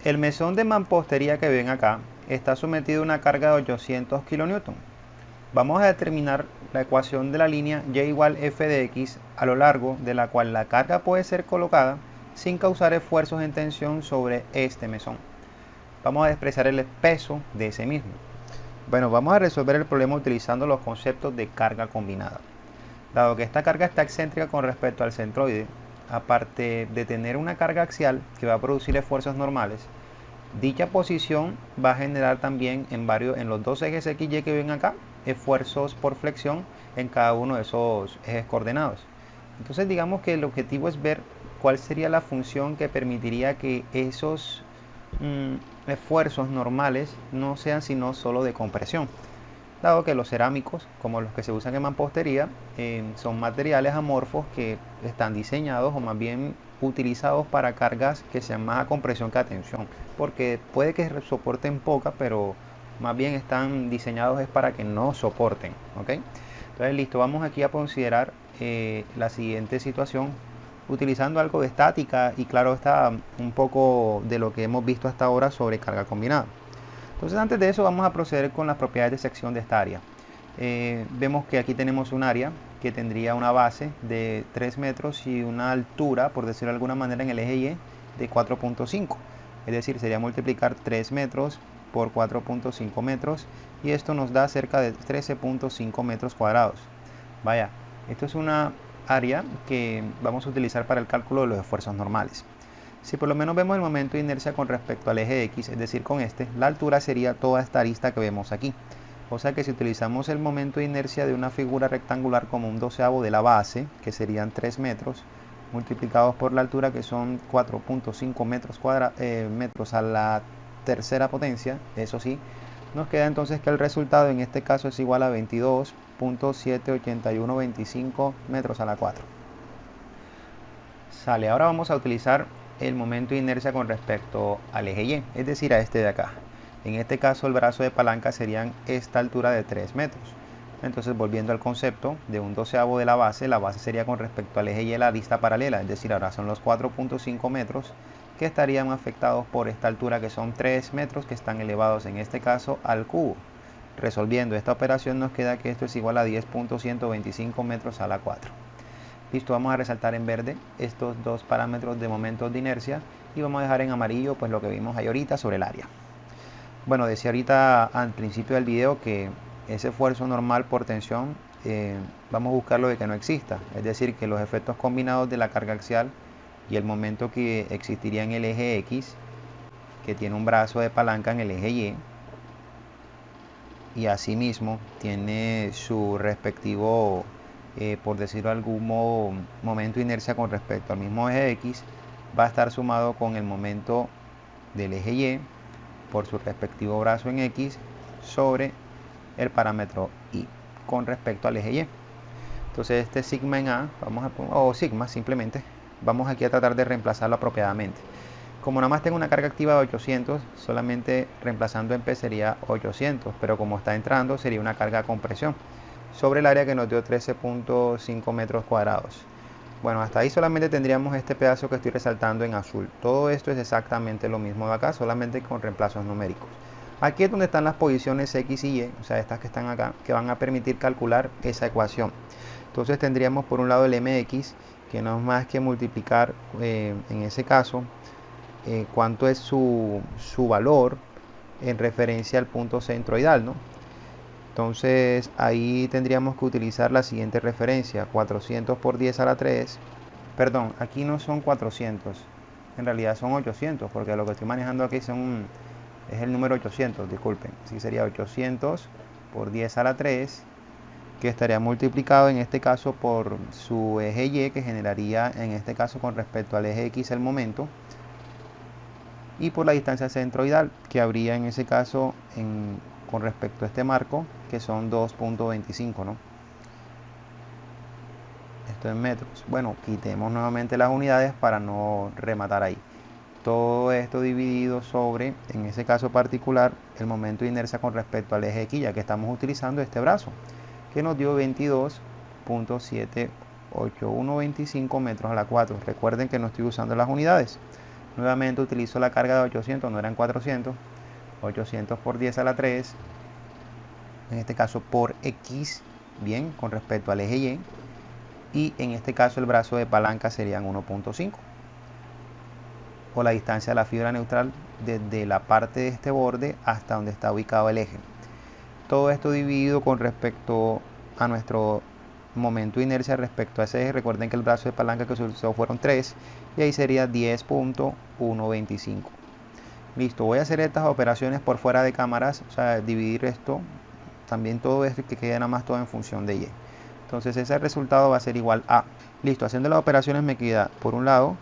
El mesón de mampostería que ven acá está sometido a una carga de 800 kN. Vamos a determinar la ecuación de la línea y igual f de x a lo largo de la cual la carga puede ser colocada sin causar esfuerzos en tensión sobre este mesón. Vamos a expresar el peso de ese mismo. Bueno, vamos a resolver el problema utilizando los conceptos de carga combinada. Dado que esta carga está excéntrica con respecto al centroide, aparte de tener una carga axial que va a producir esfuerzos normales, dicha posición va a generar también en los dos ejes X y Y que ven acá, esfuerzos por flexión en cada uno de esos ejes coordenados. Entonces digamos que el objetivo es ver cuál sería la función que permitiría que esos esfuerzos normales no sean sino solo de compresión, dado que los cerámicos, como los que se usan en mampostería, son materiales amorfos que están diseñados o más bien utilizados para cargas que sean más a compresión que a tensión, porque puede que soporten poca, pero más bien están diseñados es para que no soporten, ¿ok? Entonces listo, vamos aquí a considerar la siguiente situación utilizando algo de estática y claro está un poco de lo que hemos visto hasta ahora sobre carga combinada. Entonces antes de eso vamos a proceder con las propiedades de sección de esta área. Vemos que aquí tenemos un área que tendría una base de 3 metros y una altura, por decirlo de alguna manera, en el eje Y de 4.5. Es decir, sería multiplicar 3 metros por 4.5 metros y esto nos da cerca de 13.5 metros cuadrados. Vaya, esto es una área que vamos a utilizar para el cálculo de los esfuerzos normales. Si por lo menos vemos el momento de inercia con respecto al eje X, es decir, con este, la altura sería toda esta arista que vemos aquí. O sea que si utilizamos el momento de inercia de una figura rectangular como un doceavo de la base, que serían 3 metros, multiplicados por la altura que son 4.5 metros a la tercera potencia, eso sí, nos queda entonces que el resultado en este caso es igual a 22.78125 metros a la 4. Sale, ahora vamos a utilizar el momento de inercia con respecto al eje Y, es decir, a este de acá. En este caso el brazo de palanca serían esta altura de 3 metros. Entonces volviendo al concepto de un doceavo de la base sería con respecto al eje Y la arista paralela, es decir, ahora son los 4.5 metros que estarían afectados por esta altura que son 3 metros que están elevados en este caso al cubo. Resolviendo esta operación nos queda que esto es igual a 10.125 metros a la 4. Listo, vamos a resaltar en verde estos dos parámetros de momentos de inercia y vamos a dejar en amarillo pues lo que vimos ahí ahorita sobre el área. Bueno, decía ahorita al principio del video que ese esfuerzo normal por tensión vamos a buscarlo de que no exista, es decir, que los efectos combinados de la carga axial y el momento que existiría en el eje X, que tiene un brazo de palanca en el eje y asimismo tiene su respectivo por decirlo de algún modo, momento de inercia con respecto al mismo eje X, va a estar sumado con el momento del eje Y por su respectivo brazo en X sobre el parámetro Y con respecto al eje Y. Entonces este sigma en A, o sigma simplemente, vamos aquí a tratar de reemplazarlo apropiadamente. Como nada más tengo una carga activa de 800, solamente reemplazando en P sería 800, pero como está entrando sería una carga a compresión sobre el área que nos dio 13.5 metros cuadrados. Bueno, hasta ahí solamente tendríamos este pedazo que estoy resaltando en azul. Todo esto es exactamente lo mismo de acá, solamente con reemplazos numéricos. Aquí es donde están las posiciones X y Y, o sea, estas que están acá, que van a permitir calcular esa ecuación. Entonces tendríamos por un lado el mx, que no es más que multiplicar, en ese caso, cuánto es su valor en referencia al punto centroidal, ¿no? Entonces ahí tendríamos que utilizar la siguiente referencia, 400 por 10 a la 3. Perdón, aquí no son 400, en realidad son 800, porque lo que estoy manejando aquí es el número 800, disculpen. Así sería 800 por 10 a la 3, que estaría multiplicado en este caso por su eje Y, que generaría en este caso con respecto al eje X el momento, y por la distancia centroidal, que habría en ese caso con respecto a este marco, que son 2.25, ¿no? Esto en metros. Bueno, quitemos nuevamente las unidades para no rematar ahí. Todo esto dividido sobre, en ese caso particular, el momento de inercia con respecto al eje X, ya que estamos utilizando este brazo, que nos dio 22.78125 metros a la 4. Recuerden que no estoy usando las unidades. Nuevamente utilizo la carga de 800, no eran 400. 800 por 10 a la 3, en este caso por X, bien, con respecto al eje Y. Y en este caso el brazo de palanca serían 1.5. O la distancia de la fibra neutral desde la parte de este borde hasta donde está ubicado el eje. Todo esto dividido con respecto a nuestro momento de inercia respecto a ese eje. Recuerden que el brazo de palanca que se utilizó fueron 3 y ahí sería 10.125. Listo, voy a hacer estas operaciones por fuera de cámaras, o sea, dividir esto, también todo esto que quede nada más todo en función de Y. Entonces ese resultado va a ser igual a, listo, haciendo las operaciones me queda por un lado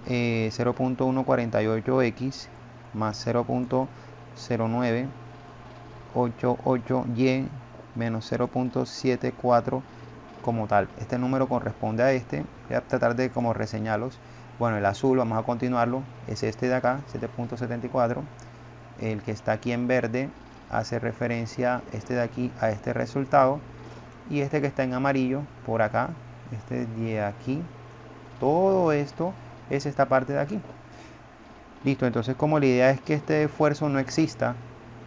0.148x más 0.0988y menos 0.74 como tal. Este número corresponde a este, voy a tratar de como reseñarlos. Bueno, el azul, vamos a continuarlo, es este de acá, 7.74. El que está aquí en verde hace referencia, este de aquí, a este resultado. Y este que está en amarillo, por acá, este de aquí, todo esto es esta parte de aquí. Listo, entonces como la idea es que este esfuerzo no exista,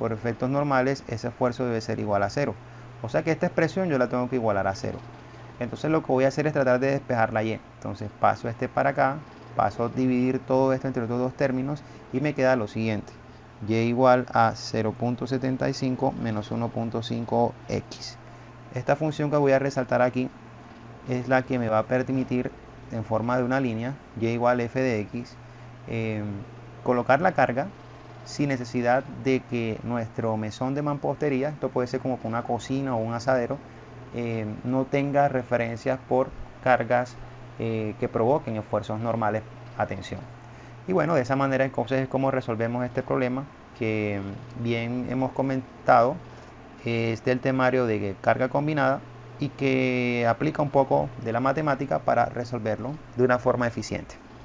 por efectos normales, ese esfuerzo debe ser igual a 0. O sea que esta expresión yo la tengo que igualar a 0. Entonces lo que voy a hacer es tratar de despejar la Y. Entonces paso este para acá, paso a dividir todo esto entre los dos términos y me queda lo siguiente. Y igual a 0.75 menos 1.5x. Esta función que voy a resaltar aquí es la que me va a permitir, en forma de una línea, y igual f de x, colocar la carga sin necesidad de que nuestro mesón de mampostería, esto puede ser como una cocina o un asadero, no tenga referencias por cargas que provoquen esfuerzos normales a tensión. Y bueno, de esa manera entonces es como resolvemos este problema que bien hemos comentado, es del temario de carga combinada y que aplica un poco de la matemática para resolverlo de una forma eficiente.